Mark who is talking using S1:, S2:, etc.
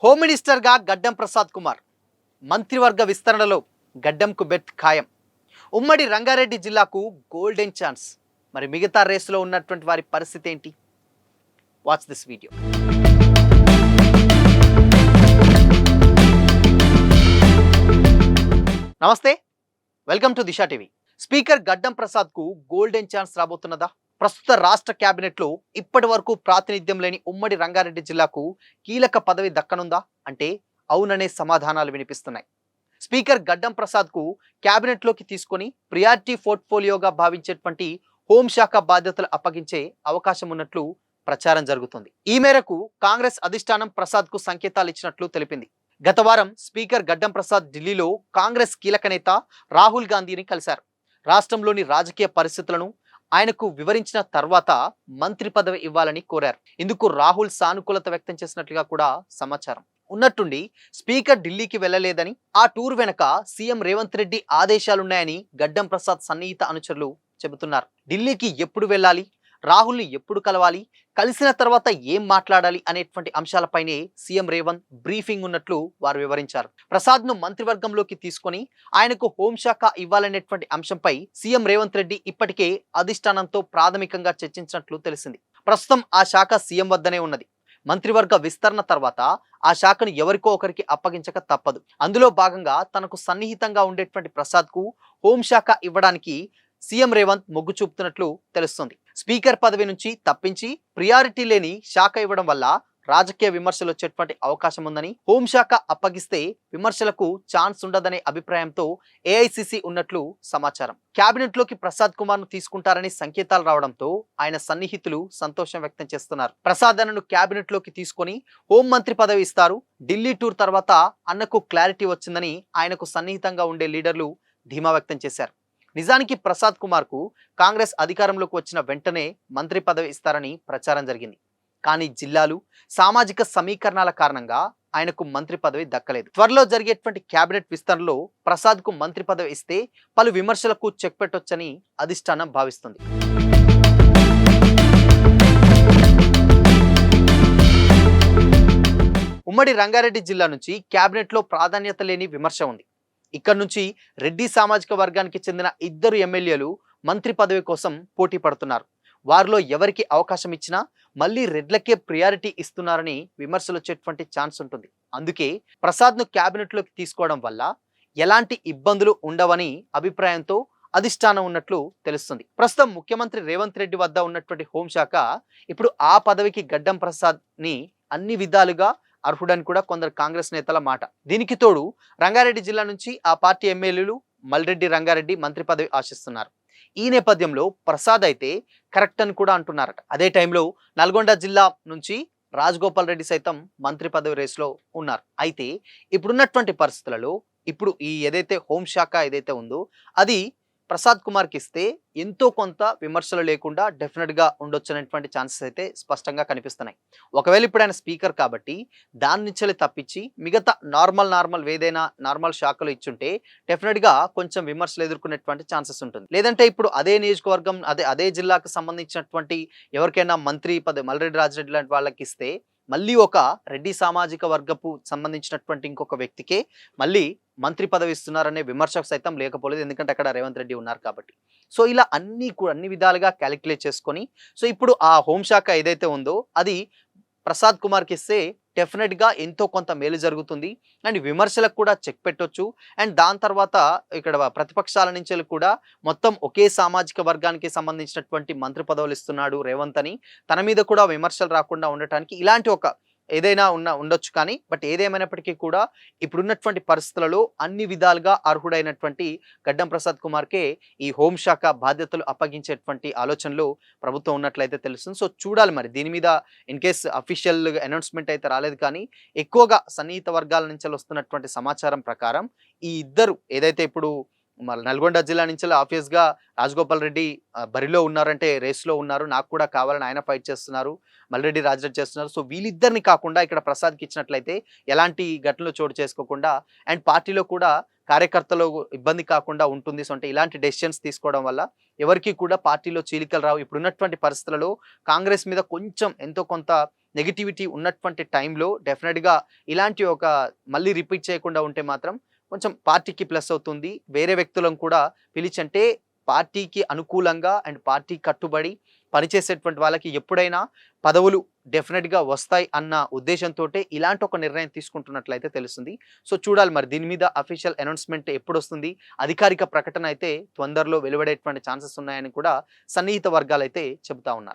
S1: Home మినిస్టర్గా గడ్డం ప్రసాద్ కుమార్ మంత్రివర్గ విస్తరణలో గడ్డంకు బెట్ ఖాయం. ఉమ్మడి రంగారెడ్డి జిల్లాకు గోల్డెన్ ఛాన్స్. మరి మిగతా రేసులో ఉన్నటువంటి వారి పరిస్థితి ఏంటి? Watch this video. నమస్తే, welcome to Disha TV. Speaker Gaddam ప్రసాద్కు గోల్డెన్ ఛాన్స్ రాబోతున్నదా? ప్రస్తుత రాష్ట్ర క్యాబినెట్లో ఇప్పటి వరకు ప్రాతినిధ్యం లేని ఉమ్మడి రంగారెడ్డి జిల్లాకు కీలక పదవి దక్కనుందా అంటే అవుననే సమాధానాలు వినిపిస్తున్నాయి. స్పీకర్ గడ్డం ప్రసాద్కు క్యాబినెట్లోకి తీసుకొని ప్రియారిటీ పోర్ట్ఫోలియోగా భావించేటువంటి హోంశాఖ బాధ్యతలు అప్పగించే అవకాశం ఉన్నట్లు ప్రచారం జరుగుతుంది. ఈ మేరకు కాంగ్రెస్ అధిష్టానం ప్రసాద్కు సంకేతాలు ఇచ్చినట్లు తెలిపింది. గత వారం స్పీకర్ గడ్డం ప్రసాద్ ఢిల్లీలో కాంగ్రెస్ కీలక నేత రాహుల్ గాంధీని కలిశారు. రాష్ట్రంలోని రాజకీయ పరిస్థితులను ఆయనకు వివరించిన తర్వాత మంత్రి పదవి ఇవ్వాలని కోరారు. ఇందుకు రాహుల్ సానుకూలత వ్యక్తం చేసినట్లుగా కూడా సమాచారం. ఉన్నట్టుండి స్పీకర్ ఢిల్లీకి వెళ్లలేదని, ఆ టూర్ వెనక సీఎం రేవంత్ రెడ్డి ఆదేశాలున్నాయని గడ్డం ప్రసాద్ సన్నిహిత అనుచరులు చెబుతున్నారు. ఢిల్లీకి ఎప్పుడు వెళ్ళాలి, రాహుల్ని ఎప్పుడు కలవాలి, కలిసిన తర్వాత ఏం మాట్లాడాలి అనేటువంటి అంశాలపైనే సీఎం రేవంత్ బ్రీఫింగ్ ఉన్నట్లు వారు వివరించారు. ప్రసాద్ను మంత్రివర్గంలోకి తీసుకొని ఆయనకు హోంశాఖ ఇవ్వాలనేటువంటి అంశంపై సీఎం రేవంత్ రెడ్డి ఇప్పటికే అధిష్టానంతో ప్రాథమికంగా చర్చించినట్లు తెలిసింది. ప్రస్తుతం ఆ శాఖ సీఎం వద్దనే ఉన్నది. మంత్రివర్గ విస్తరణ తర్వాత ఆ శాఖను ఎవరికో ఒకరికి అప్పగించక తప్పదు. అందులో భాగంగా తనకు సన్నిహితంగా ఉండేటువంటి ప్రసాద్కు హోంశాఖ ఇవ్వడానికి సీఎం రేవంత్ మొగ్గు చూపుతున్నట్లు తెలుస్తుంది. స్పీకర్ పదవి నుంచి తప్పించి ప్రియారిటీ లేని శాఖ ఇవ్వడం వల్ల రాజకీయ విమర్శలు వచ్చేటువంటి అవకాశం ఉందని, హోంశాఖ అప్పగిస్తే విమర్శలకు ఛాన్స్ ఉండదనే అభిప్రాయంతో ఏఐసిసి ఉన్నట్లు సమాచారం. క్యాబినెట్ లోకి ప్రసాద్ కుమార్ ను తీసుకుంటారని సంకేతాలు రావడంతో ఆయన సన్నిహితులు సంతోషం వ్యక్తం చేస్తున్నారు. ప్రసాద్ అన్నను క్యాబినెట్ లోకి తీసుకొని హోం మంత్రి పదవి ఇస్తారు. ఢిల్లీ టూర్ తర్వాత అన్నకు క్లారిటీ వచ్చిందని ఆయనకు సన్నిహితంగా ఉండే లీడర్లు ధీమా వ్యక్తం చేశారు. నిజానికి ప్రసాద్ కుమార్ కు కాంగ్రెస్ అధికారంలోకి వచ్చిన వెంటనే మంత్రి పదవి ఇస్తారని ప్రచారం జరిగింది. కానీ జిల్లాలు, సామాజిక సమీకరణాల కారణంగా ఆయనకు మంత్రి పదవి దక్కలేదు. త్వరలో జరిగేటువంటి క్యాబినెట్ విస్తరణలో ప్రసాద్ కు మంత్రి పదవి ఇస్తే పలు విమర్శలకు చెక్ పెట్టొచ్చని అధిష్టానం భావిస్తుంది. ఉమ్మడి రంగారెడ్డి జిల్లా నుంచి క్యాబినెట్ లో ప్రాధాన్యత లేని విమర్శ ఉంది. ఇక్కడ నుంచి రెడ్డి సామాజిక వర్గానికి చెందిన ఇద్దరు ఎమ్మెల్యేలు మంత్రి పదవి కోసం పోటీ పడుతున్నారు. వారిలో ఎవరికి అవకాశం ఇచ్చినా మళ్ళీ రెడ్లకే ప్రియారిటీ ఇస్తున్నారని విమర్శలు వచ్చేటువంటి ఛాన్స్ ఉంటుంది. అందుకే ప్రసాద్ను క్యాబినెట్లోకి తీసుకోవడం వల్ల ఎలాంటి ఇబ్బందులు ఉండవని అభిప్రాయంతో అధిష్టానం ఉన్నట్లు తెలుస్తుంది. ప్రస్తుతం ముఖ్యమంత్రి రేవంత్ రెడ్డి వద్ద ఉన్నటువంటి హోంశాఖ ఇప్పుడు ఆ పదవికి గడ్డం ప్రసాద్ ని అన్ని విధాలుగా అర్హుడని కూడా కొందరు కాంగ్రెస్ నేతల మాట. దీనికి తోడు రంగారెడ్డి జిల్లా నుంచి ఆ పార్టీ ఎమ్మెల్యేలు మల్రెడ్డి రంగారెడ్డి మంత్రి పదవి ఆశిస్తున్నారు. ఈ నేపథ్యంలో ప్రసాద్ అయితే కరెక్ట్ అని కూడా అంటున్నారట. అదే టైంలో నల్గొండ జిల్లా నుంచి రాజగోపాల్ రెడ్డి సైతం మంత్రి పదవి రేసులో ఉన్నారు. అయితే ఇప్పుడున్నటువంటి పరిస్థితులలో ఇప్పుడు ఈ ఏదైతే హోంశాఖ ఏదైతే ఉందో అది ప్రసాద్ కుమార్కి ఇస్తే ఎంతో కొంత విమర్శలు లేకుండా డెఫినెట్గా ఉండొచ్చు అనేటువంటి ఛాన్సెస్ అయితే స్పష్టంగా కనిపిస్తున్నాయి. ఒకవేళ ఇప్పుడు ఆయన స్పీకర్ కాబట్టి దాని నుంచి తప్పించి మిగతా నార్మల్ ఏదైనా నార్మల్ శాఖలు ఇచ్చుంటే డెఫినెట్గా కొంచెం విమర్శలు ఎదుర్కొనేటువంటి ఛాన్సెస్ ఉంటుంది. లేదంటే ఇప్పుడు అదే నియోజకవర్గం అదే జిల్లాకు సంబంధించినటువంటి ఎవరికైనా మంత్రి పదవి మల్రెడ్డి రాజరెడ్డి లాంటి వాళ్ళకి ఇస్తే మళ్ళీ ఒక రెడ్డి సామాజిక వర్గపు సంబంధించినటువంటి ఇంకొక వ్యక్తికే మళ్ళీ మంత్రి పదవి ఇస్తున్నారనే విమర్శ సైతం లేకపోలేదు. ఎందుకంటే అక్కడ రేవంత్ రెడ్డి ఉన్నారు కాబట్టి. సో ఇలా అన్ని విధాలుగా క్యాలిక్యులేట్ చేసుకొని సో ఇప్పుడు ఆ హోంశాఖ ఏదైతే ఉందో అది ప్రసాద్ కుమార్కి ఇస్తే డెఫినెట్గా ఎంతో కొంత మేలు జరుగుతుంది. అండ్ విమర్శలకు కూడా చెక్ పెట్టొచ్చు. అండ్ దాని తర్వాత ఇక్కడ ప్రతిపక్షాల నుంచి కూడా మొత్తం ఒకే సామాజిక వర్గానికి సంబంధించినటువంటి మంత్రి పదవులు ఇస్తున్నాడు రేవంత్ అని తన మీద కూడా విమర్శలు రాకుండా ఉండటానికి ఇలాంటి ఒక ఏదైనా ఉండొచ్చు. కానీ బట్ ఏదేమైనప్పటికీ కూడా ఇప్పుడున్నటువంటి పరిస్థితులలో అన్ని విధాలుగా అర్హుడైనటువంటి గడ్డం ప్రసాద్ కుమార్కే ఈ హోంశాఖ బాధ్యతలు అప్పగించేటువంటి ఆలోచనలు ప్రభుత్వం ఉన్నట్లయితే తెలుస్తుంది. సో చూడాలి మరి దీని మీద ఇన్ కేస్ అఫీషియల్ అనౌన్స్మెంట్ అయితే రాలేదు. కానీ ఎక్కువగా సన్నిహిత వర్గాల నుంచి వస్తున్నటువంటి సమాచారం ప్రకారం ఈ ఇద్దరు ఏదైతే ఇప్పుడు మరి నల్గొండ జిల్లా నుంచి ఆబ్వియస్‌గా రాజగోపాల్ రెడ్డి బరిలో ఉన్నారంటే రేస్‌లో ఉన్నారు. నాకు కూడా కావాలని ఆయన ఫైట్ చేస్తున్నారు. మల్రెడ్డి రాజరెడ్డి చేస్తున్నారు. సో వీళ్ళిద్దరిని కాకుండా ఇక్కడ ప్రసాద్‌కి ఇచ్చినట్లయితే ఎలాంటి ఘటనలు చోటు చేసుకోకుండా అండ్ పార్టీలో కూడా కార్యకర్తలు ఇబ్బంది కాకుండా ఉంటుంది. సో అంటే ఇలాంటి డెసిషన్స్ తీసుకోవడం వల్ల ఎవరికీ కూడా పార్టీలో చీలికలు రావు. ఇప్పుడున్నటువంటి పరిస్థితులలో కాంగ్రెస్ మీద కొంచెం ఎంతో కొంత నెగటివిటీ ఉన్నటువంటి టైంలో డెఫినిట్‌గా ఇలాంటి ఒక మళ్ళీ రిపీట్ చేయకుండా ఉంటే మాత్రం కొంచెం పార్టీకి ప్లస్ అవుతుంది. వేరే వ్యక్తులను కూడా పిలిచంటే పార్టీకి అనుకూలంగా అండ్ పార్టీ కట్టుబడి పనిచేసేటువంటి వాళ్ళకి ఎప్పుడైనా పదవులు డెఫినెట్‌గా వస్తాయి అన్న ఉద్దేశంతోటే ఇలాంటి ఒక నిర్ణయం తీసుకుంటున్నట్లయితే తెలుస్తుంది. సో చూడాలి మరి దీని మీద అఫీషియల్ అనౌన్స్‌మెంట్ ఎప్పుడొస్తుంది? అధికారిక ప్రకటన అయితే తొందరలో వెలువడేటువంటి ఛాన్సెస్ ఉన్నాయని కూడా సన్నిహిత వర్గాలైతే చెబుతా ఉన్నారు.